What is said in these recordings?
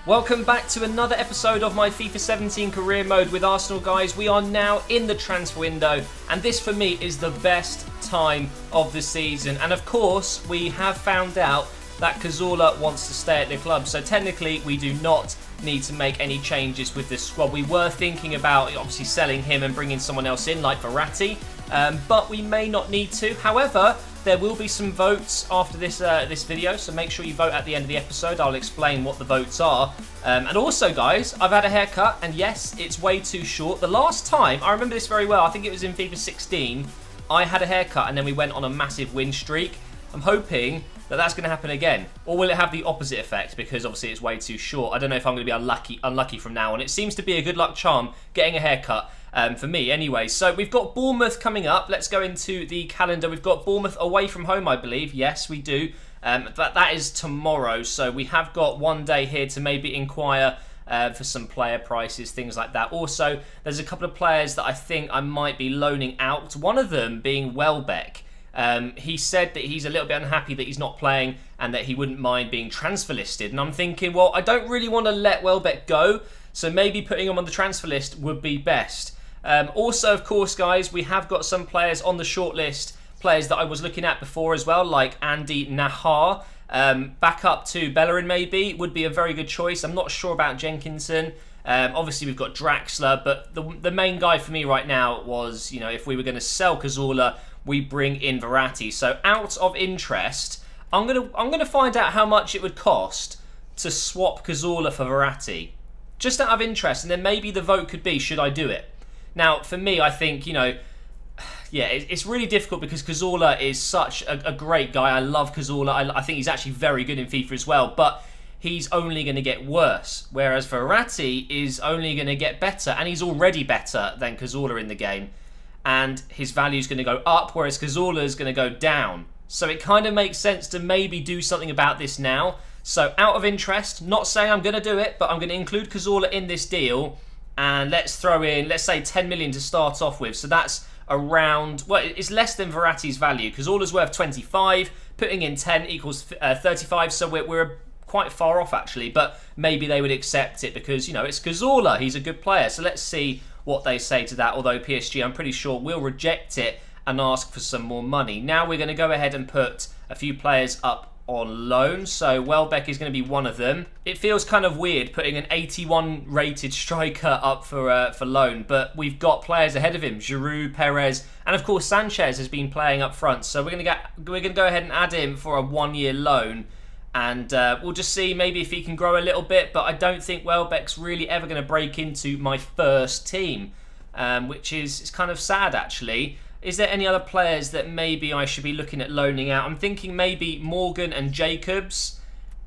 Welcome back to another episode of my FIFA 17 career mode with Arsenal, guys. We are now in the transfer window, and this for me is the best time of the season. And of course, we have found out that Cazorla wants to stay at the club, so technically we do not need to make any changes with this squad. We were thinking about obviously selling him and bringing someone else in like Verratti, but we may not need to. However, there will be some votes after this video, so make sure you vote at the end of the episode. I'll explain what the votes are. And also, guys, I've had a haircut, and yes, it's way too short. The last time, I remember this very well, I think it was in FIFA 16, I had a haircut and then we went on a massive win streak. I'm hoping that that's going to happen again. Or will it have the opposite effect, because obviously it's way too short? I don't know if I'm going to be unlucky from now on. It seems to be a good luck charm getting a haircut. For me anyway. So we've got Bournemouth coming up. Let's go into the calendar. We've got Bournemouth away from home, I believe. Yes, we do. That is tomorrow. So we have got one day here to maybe inquire for some player prices, things like that. Also, there's a couple of players that I think I might be loaning out. One of them being Welbeck. He said that he's a little bit unhappy that he's not playing and that he wouldn't mind being transfer listed. And I'm thinking, well, I don't really want to let Welbeck go. So maybe putting him on the transfer list would be best. Also, of course, guys, we have got some players on the shortlist, players that I was looking at before as well, like Andy Nahar. Back up to Bellerin maybe would be a very good choice. I'm not sure about Jenkinson. Obviously, we've got Draxler, but the main guy for me right now was, you know, if we were going to sell Cazorla, we bring in Verratti. So out of interest, I'm gonna find out how much it would cost to swap Cazorla for Verratti. Just out of interest, and then maybe the vote could be, should I do it? Now, for me, I think, you know, yeah, it's really difficult because Cazorla is such a great guy. I love Cazorla. I think he's actually very good in FIFA as well, but he's only going to get worse, whereas Verratti is only going to get better, and he's already better than Cazorla in the game, and his value is going to go up, whereas Cazorla is going to go down. So it kind of makes sense to maybe do something about this now. So out of interest, not saying I'm going to do it, but I'm going to include Cazorla in this deal. And let's throw in, let's say 10 million to start off with. So that's around, well, it's less than Verratti's value because Cazorla's worth 25. Putting in 10 equals 35. So we're quite far off actually. But maybe they would accept it because, you know, it's Cazorla. He's a good player. So let's see what they say to that. Although PSG, I'm pretty sure, will reject it and ask for some more money. Now we're going to go ahead and put a few players up on loan, so Welbeck is going to be one of them. It feels kind of weird putting an 81 rated striker up for loan, but we've got players ahead of him: Giroud, Perez, and of course Sanchez has been playing up front. So we're going to go ahead and add him for a 1-year loan, and we'll just see maybe if he can grow a little bit. But I don't think Welbeck's really ever going to break into my first team, which is kind of sad actually. Is there any other players that maybe I should be looking at loaning out? I'm thinking maybe Morgan and Jacobs.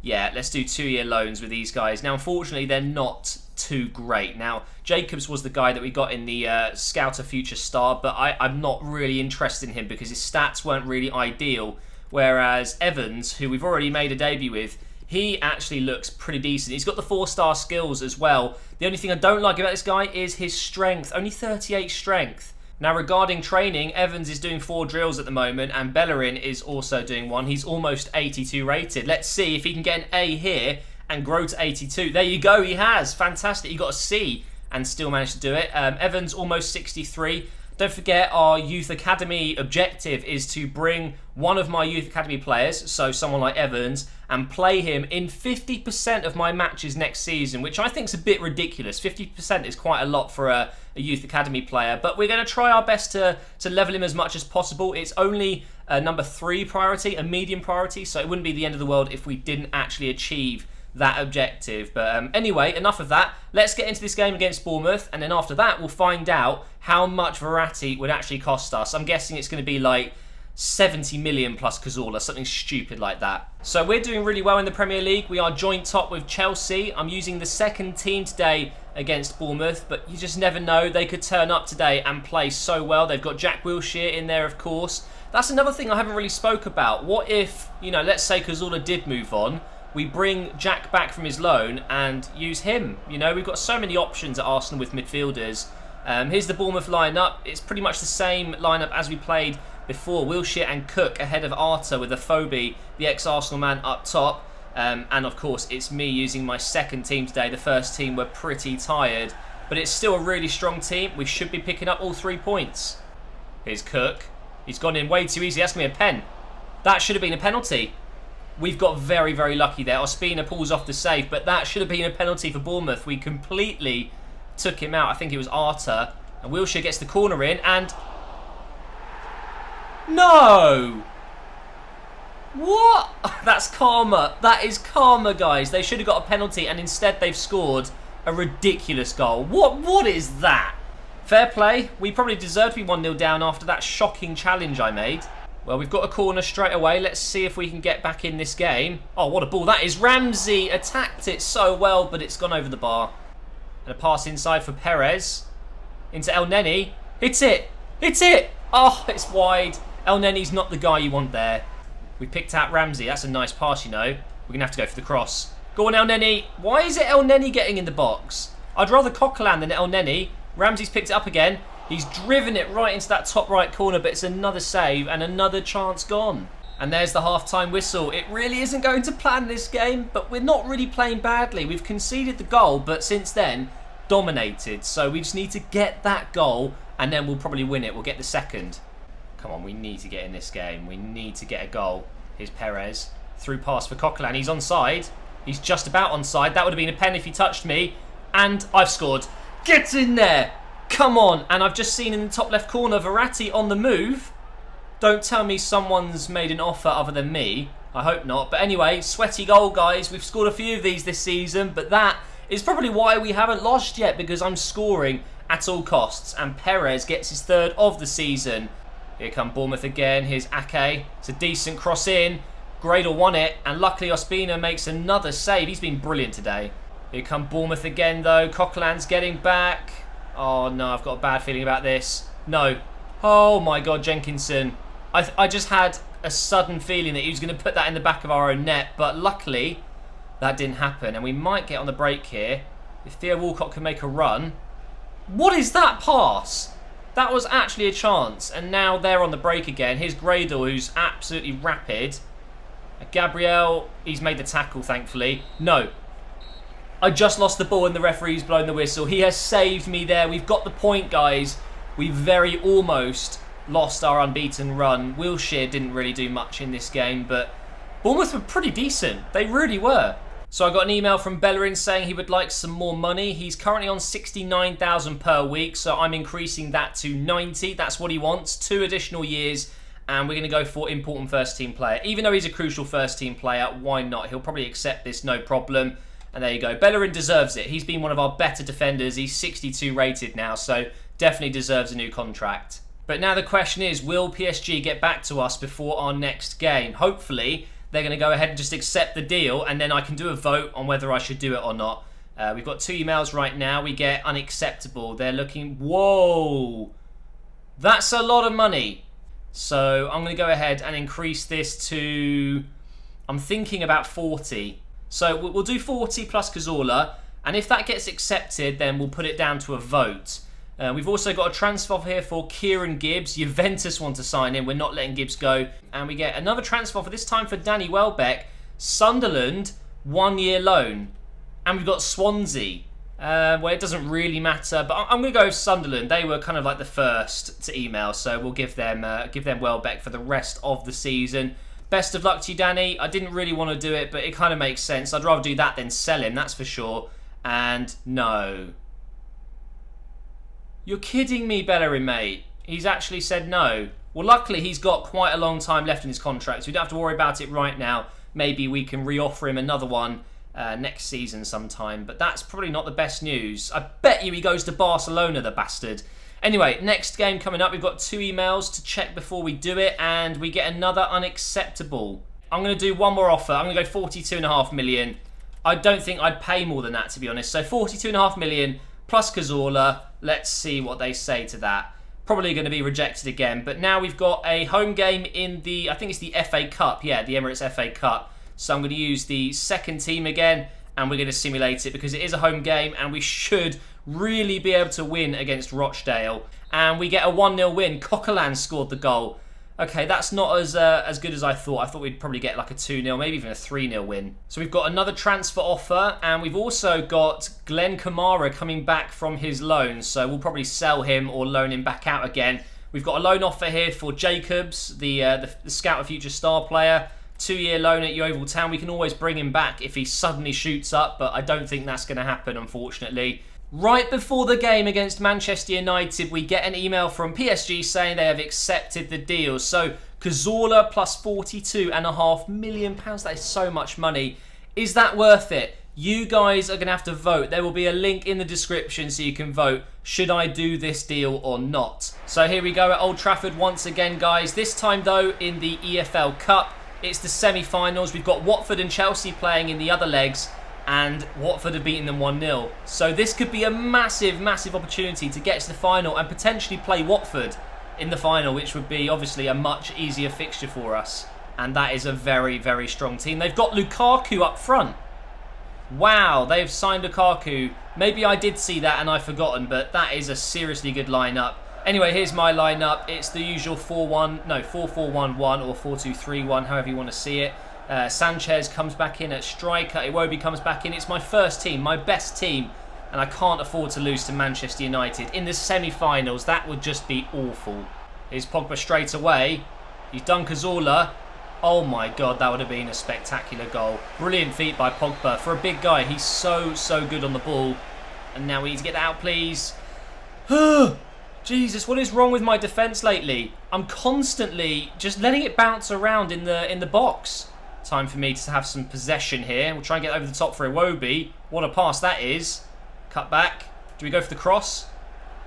Yeah, let's do 2-year loans with these guys. Now, unfortunately, they're not too great. Now, Jacobs was the guy that we got in the Scouter Future Star, but I'm not really interested in him because his stats weren't really ideal. Whereas Evans, who we've already made a debut with, he actually looks pretty decent. He's got the 4-star skills as well. The only thing I don't like about this guy is his strength. Only 38 strength. Now, regarding training, Evans is doing 4 drills at the moment, and Bellerin is also doing 1. He's almost 82 rated. Let's see if he can get an A here and grow to 82. There you go, he has. Fantastic. He got a C and still managed to do it. Evans almost 63. Don't forget, our Youth Academy objective is to bring one of my Youth Academy players, so someone like Evans, and play him in 50% of my matches next season, which I think is a bit ridiculous. 50% is quite a lot for a Youth Academy player, but we're going to try our best to level him as much as possible. It's only a number 3 priority, a medium priority, so it wouldn't be the end of the world if we didn't actually achieve that objective. But anyway, enough of that. Let's get into this game against Bournemouth, and then after that we'll find out how much Verratti would actually cost us. I'm guessing it's going to be like 70 million plus Cazorla, something stupid like that. So we're doing really well in the Premier League. We are joint top with Chelsea. I'm using the second team today against Bournemouth, but you just never know. They could turn up today and play so well. They've got Jack Wilshere in there, of course. That's another thing I haven't really spoke about. What if, you know, let's say Cazorla did move on, we bring Jack back from his loan and use him. You know, we've got so many options at Arsenal with midfielders. Here's the Bournemouth lineup. It's pretty much the same lineup as we played before. Wilshere and Cook ahead of Arta with Afobe, the ex-Arsenal man, up top. And of course, it's me using my second team today. The first team were pretty tired, but it's still a really strong team. We should be picking up all 3 points. Here's Cook. He's gone in way too easy. That's going to be a pen. That should have been a penalty. We've got very, very lucky there. Ospina pulls off the save, but that should have been a penalty for Bournemouth. We completely took him out. I think it was Arter. And Wilshere gets the corner in, and... No! What? That's karma. That is karma, guys. They should have got a penalty, and instead they've scored a ridiculous goal. What is that? Fair play. We probably deserved to be 1-0 down after that shocking challenge I made. Well, we've got a corner straight away. Let's see if we can get back in this game. Oh, what a ball that is. Ramsey attacked it so well, but it's gone over the bar. And a pass inside for Perez. Into El Neni. It's it. It's it. Oh, it's wide. El Neni's not the guy you want there. We picked out Ramsey. That's a nice pass, you know. We're going to have to go for the cross. Go on, El Neni. Why is it El Neni getting in the box? I'd rather Coquelin than El Neni. Ramsey's picked it up again. He's driven it right into that top right corner, but it's another save and another chance gone. And there's the half-time whistle. It really isn't going to plan this game, but we're not really playing badly. We've conceded the goal, but since then, dominated. So we just need to get that goal, and then we'll probably win it. We'll get the second. Come on, we need to get in this game. We need to get a goal. Here's Perez. Through pass for Coquelin. He's onside. He's just about onside. That would have been a pen if he touched me. And I've scored. Get in there! Come on. And I've just seen in the top left corner, Verratti on the move. Don't tell me someone's made an offer other than me. I hope not. But anyway, sweaty goal, guys. We've scored a few of these this season, but that is probably why we haven't lost yet, because I'm scoring at all costs. And Perez gets his third of the season. Here come Bournemouth again. Here's Ake. It's a decent cross in. Gradle won it, and luckily Ospina makes another save. He's been brilliant today. Here come Bournemouth again, though. Coquelin's getting back. Oh, no, I've got a bad feeling about this. No. Oh, my God, Jenkinson. I just had a sudden feeling that he was going to put that in the back of our own net, but luckily that didn't happen, and we might get on the break here. If Theo Walcott can make a run. What is that pass? That was actually a chance, and now they're on the break again. Here's Gradle, who's absolutely rapid. Gabriel, he's made the tackle, thankfully. No. I just lost the ball and the referee's blown the whistle. He has saved me there. We've got the point, guys. We very almost lost our unbeaten run. Wilshere didn't really do much in this game, but Bournemouth were pretty decent. They really were. So I got an email from Bellerin saying he would like some more money. He's currently on 69,000 per week, so I'm increasing that to 90. That's what he wants. 2 additional years, and we're going to go for important first-team player. Even though he's a crucial first-team player, why not? He'll probably accept this, no problem. And there you go. Bellerin deserves it. He's been one of our better defenders. He's 62 rated now, so definitely deserves a new contract. But now the question is, will PSG get back to us before our next game? Hopefully, they're going to go ahead and just accept the deal, and then I can do a vote on whether I should do it or not. We've got 2 emails right now. We get unacceptable. They're looking... Whoa! That's a lot of money. So I'm going to go ahead and increase this to... I'm thinking about 40. So we'll do 40 plus Cazorla, and if that gets accepted, then we'll put it down to a vote. We've also got a transfer offer here for Kieran Gibbs. Juventus want to sign him. We're not letting Gibbs go. And we get another transfer offer, this time for Danny Welbeck. Sunderland, 1-year loan. And we've got Swansea. Well, it doesn't really matter, but I'm going to go with Sunderland. They were kind of like the first to email, so we'll give them Welbeck for the rest of the season. Best of luck to you, Danny. I didn't really want to do it, but it kind of makes sense. I'd rather do that than sell him, that's for sure. And no. You're kidding me, Bellerin, mate. He's actually said no. Well, luckily, he's got quite a long time left in his contract, so we don't have to worry about it right now. Maybe we can re-offer him another one next season sometime, but that's probably not the best news. I bet you he goes to Barcelona, the bastard. Anyway, next game coming up. We've got 2 emails to check before we do it, and we get another unacceptable. I'm going to do one more offer. I'm going to go 42.5 million. I don't think I'd pay more than that, to be honest. So 42.5 million plus Cazorla. Let's see what they say to that. Probably going to be rejected again. But now we've got a home game in the, I think it's the FA Cup. Yeah, the Emirates FA Cup. So I'm going to use the second team again, and we're going to simulate it because it is a home game, and we should really be able to win against Rochdale. And we get a 1-0 win. Coquelin scored the goal. Okay, that's not as good as I thought. I thought we'd probably get like a 2-0, maybe even a 3-0 win. So we've got another transfer offer, and we've also got Glenn Kamara coming back from his loan. So we'll probably sell him or loan him back out again. We've got a loan offer here for Jacobs, the Scout of Future Star player. 2-year loan at Yeovil Town. We can always bring him back if he suddenly shoots up, but I don't think that's going to happen, unfortunately. Right before the game against Manchester United, we get an email from PSG saying they have accepted the deal. So, Cazorla plus £42.5 million. That is so much money. Is that worth it? You guys are going to have to vote. There will be a link in the description so you can vote. Should I do this deal or not? So here we go at Old Trafford once again, guys. This time, though, in the EFL Cup. It's the semi-finals. We've got Watford and Chelsea playing in the other legs, and Watford have beaten them 1-0. So this could be a massive, massive opportunity to get to the final and potentially play Watford in the final, which would be obviously a much easier fixture for us. And that is a very, very strong team. They've got Lukaku up front. Wow, they've signed Lukaku. Maybe I did see that and I've forgotten, but that is a seriously good lineup. Anyway, here's my lineup. It's the usual 4-4-1-1 or 4-2-3-1, however you want to see it. Sanchez comes back in at striker. Iwobi comes back in. It's my first team, my best team, and I can't afford to lose to Manchester United in the semi-finals. That would just be awful. Here's Pogba straight away. He's done Cazorla. Oh my God, that would have been a spectacular goal. Brilliant feat by Pogba. For a big guy, he's so good on the ball. And now we need to get that out, please. Jesus, what is wrong with my defence lately? I'm constantly just letting it bounce around in the box. Time for me to have some possession here. We'll try and get over the top for Iwobi. What a pass that is. Cut back. Do we go for the cross?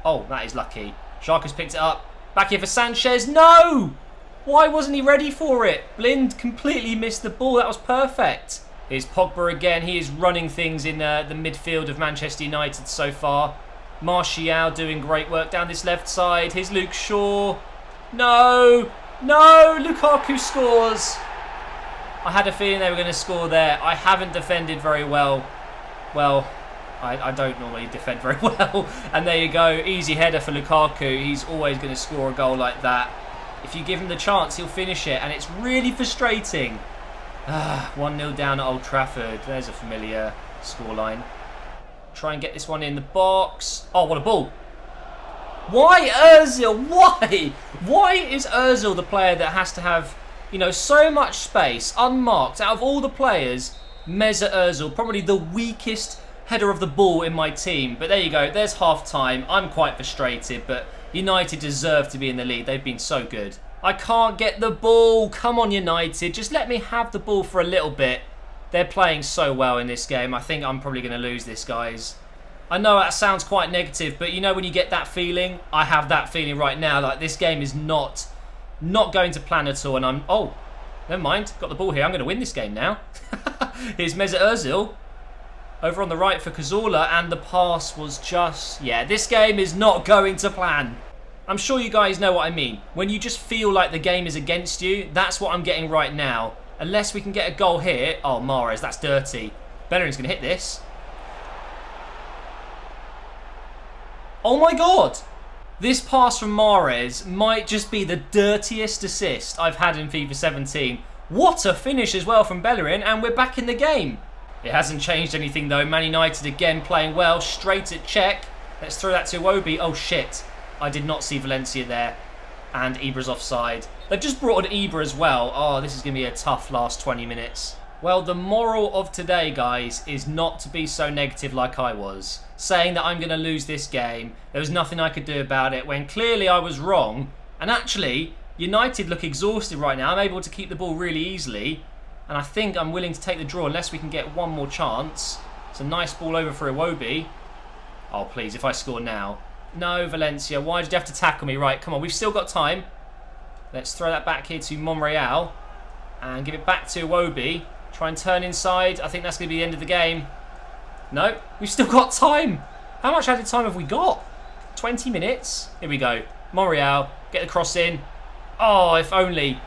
Oh, that is lucky. Xhaka's picked it up. Back here for Sanchez. No! Why wasn't he ready for it? Blind completely missed the ball. That was perfect. Here's Pogba again. He is running things in the midfield of Manchester United so far. Martial doing great work down this left side. Here's Luke Shaw. No! No! Lukaku scores! I had a feeling they were going to score there. I haven't defended very well. Well, I don't normally defend very well. And there you go. Easy header for Lukaku. He's always going to score a goal like that. If you give him the chance, he'll finish it. And it's really frustrating. 1-0 down at Old Trafford. There's a familiar scoreline. Try and get this one in the box. Oh, what a ball. Why Ozil? Why? Why is Ozil the player that has to have, you know, so much space, unmarked? Out of all the players, Mesut Ozil, probably the weakest header of the ball in my team. But there you go. There's half-time. I'm quite frustrated, but United deserve to be in the lead. They've been so good. I can't get the ball. Come on, United. Just let me have the ball for a little bit. They're playing so well in this game. I think I'm probably going to lose this, guys. I know that sounds quite negative, but you know when you get that feeling? I have that feeling right now. Like, this game is not going to plan at all. And I'm... Oh, never mind. Got the ball here. I'm going to win this game now. Here's Mesut Ozil. Over on the right for Cazorla. And the pass was just... Yeah, this game is not going to plan. I'm sure you guys know what I mean. When you just feel like the game is against you, that's what I'm getting right now. Unless we can get a goal here. Oh, Mahrez, that's dirty. Bellerin's going to hit this. Oh my God. This pass from Mahrez might just be the dirtiest assist I've had in FIFA 17. What a finish as well from Bellerin, and we're back in the game. It hasn't changed anything though. Man United again playing well. Straight at check. Let's throw that to Iwobi. Oh shit. I did not see Valencia there. And Ibra's offside. They've just brought in Ibra as well. Oh, this is going to be a tough last 20 minutes. Well, the moral of today, guys, is not to be so negative like I was. Saying that I'm going to lose this game. There was nothing I could do about it when clearly I was wrong. And actually, United look exhausted right now. I'm able to keep the ball really easily. And I think I'm willing to take the draw unless we can get one more chance. It's a nice ball over for Iwobi. Oh, please, if I score now. No, Valencia, why did you have to tackle me? Right, come on, we've still got time. Let's throw that back here to Monreal. And give it back to Iwobi. Try and turn inside. I think that's going to be the end of the game. No, we've still got time. How much added time have we got? 20 minutes. Here we go. Monreal, get the cross in. Oh, if only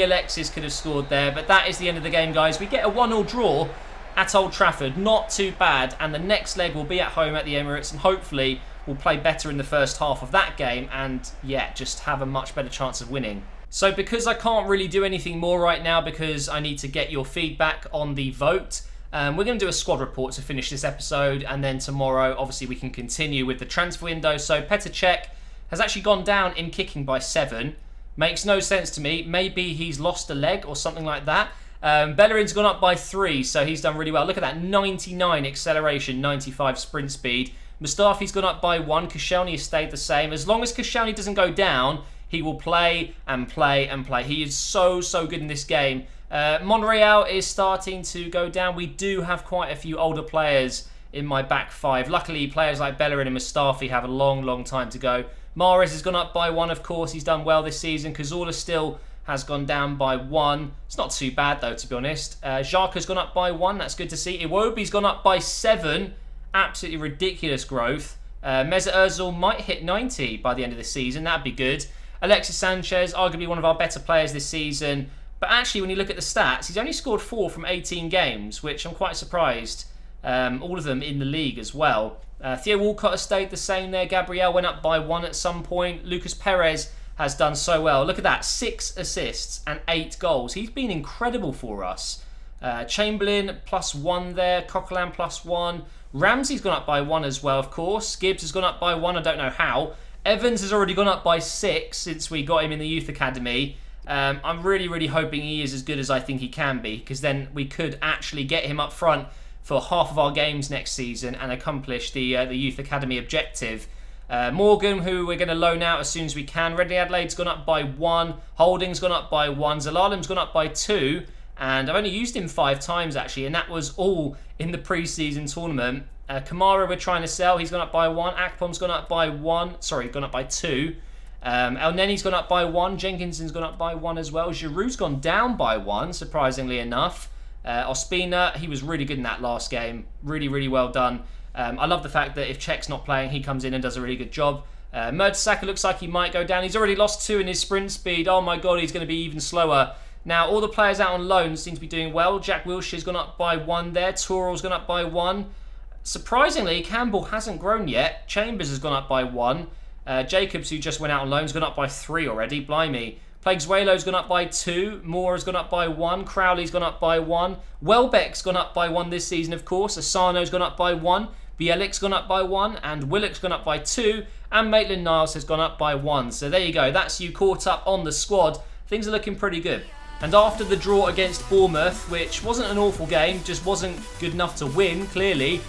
Alexis could have scored there. But that is the end of the game, guys. We get a 1-1 draw at Old Trafford. Not too bad. And the next leg will be at home at the Emirates. And hopefully we'll play better in the first half of that game. And, yeah, just have a much better chance of winning. So because I can't really do anything more right now because I need to get your feedback on the vote, we're going to do a squad report to finish this episode, and then tomorrow obviously we can continue with the transfer window. So Petr Cech has actually gone down in kicking by 7. Makes no sense to me. Maybe he's lost a leg or something like that. Bellerin's gone up by 3, so he's done really well. Look at that, 99 acceleration, 95 sprint speed. Mustafi's gone up by 1. Koscielny has stayed the same. As long as Koscielny doesn't go down, he will play and play and play. He is so good in this game. Monreal is starting to go down. We do have quite a few older players in my back 5. Luckily, players like Bellerin and Mustafi have a long time to go. Mahrez has gone up by 1, of course. He's done well this season. Cazorla still has gone down by 1. It's not too bad, though, to be honest. Xhaka's gone up by 1. That's good to see. Iwobi's gone up by 7. Absolutely ridiculous growth. Mesut Ozil might hit 90 by the end of the season. That'd be good. Alexis Sanchez, arguably one of our better players this season. But actually, when you look at the stats, he's only scored 4 from 18 games, which I'm quite surprised. All of them in the league as well. Theo Walcott has stayed the same there. Gabriel went up by 1 at some point. Lucas Perez has done so well. Look at that, 6 assists and 8 goals. He's been incredible for us. Chamberlain +1 there. Coquelin +1. Ramsey's gone up by 1 as well, of course. Gibbs has gone up by 1. I don't know how. Evans has already gone up by 6 since we got him in the youth academy. I'm really hoping he is as good as I think he can be, because then we could actually get him up front for half of our games next season and accomplish the youth academy objective. Morgan, who we're going to loan out as soon as we can. Reading Adelaide's gone up by 1. Holding's gone up by 1. Zalalim's gone up by 2. And I've only used him 5 times, actually, and that was all in the pre-season tournament. Kamara we're trying to sell. He's gone up by 1. Akpom's gone up by 1. Sorry, gone up by 2. El Neni's gone up by 1. Jenkinson's gone up by 1 as well. Giroud's gone down by 1, surprisingly enough. Ospina, he was really good in that last game. Really well done. I love the fact that if Cech's not playing, he comes in and does a really good job. Mertesacker looks like he might go down. He's already lost 2 in his sprint speed. Oh my god, he's going to be even slower. Now, all the players out on loan seem to be doing well. Jack Wilshere's gone up by 1 there. Tourel's gone up by 1. Surprisingly, Campbell hasn't grown yet. Chambers has gone up by 1. Jacobs, who just went out on loan, has gone up by 3 already. Blimey. Plaguezuelo's gone up by 2. Moore has gone up by 1. Crowley's gone up by 1. Welbeck's gone up by 1 this season, of course. Asano's gone up by 1. Bielik's gone up by 1. And Willock's gone up by 2. And Maitland-Niles has gone up by 1. So there you go. That's you caught up on the squad. Things are looking pretty good. And after the draw against Bournemouth, which wasn't an awful game, just wasn't good enough to win, clearly,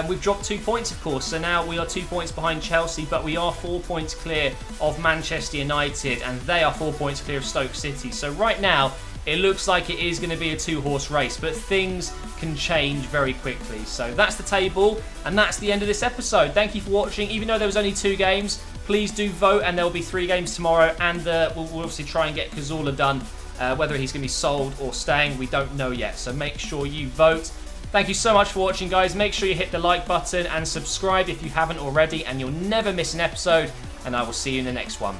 we've dropped 2 points, of course. So now we are 2 points behind Chelsea, but we are 4 points clear of Manchester United, and they are 4 points clear of Stoke City. So right now, it looks like it is going to be a 2-horse race, but things can change very quickly. So that's the table, and that's the end of this episode. Thank you for watching. Even though there was only 2 games, please do vote, and there will be 3 games tomorrow, and we'll obviously try and get Cazorla done. Whether he's going to be sold or staying, we don't know yet. So make sure you vote. Thank you so much for watching, guys. Make sure you hit the like button and subscribe if you haven't already, and you'll never miss an episode. And I will see you in the next one.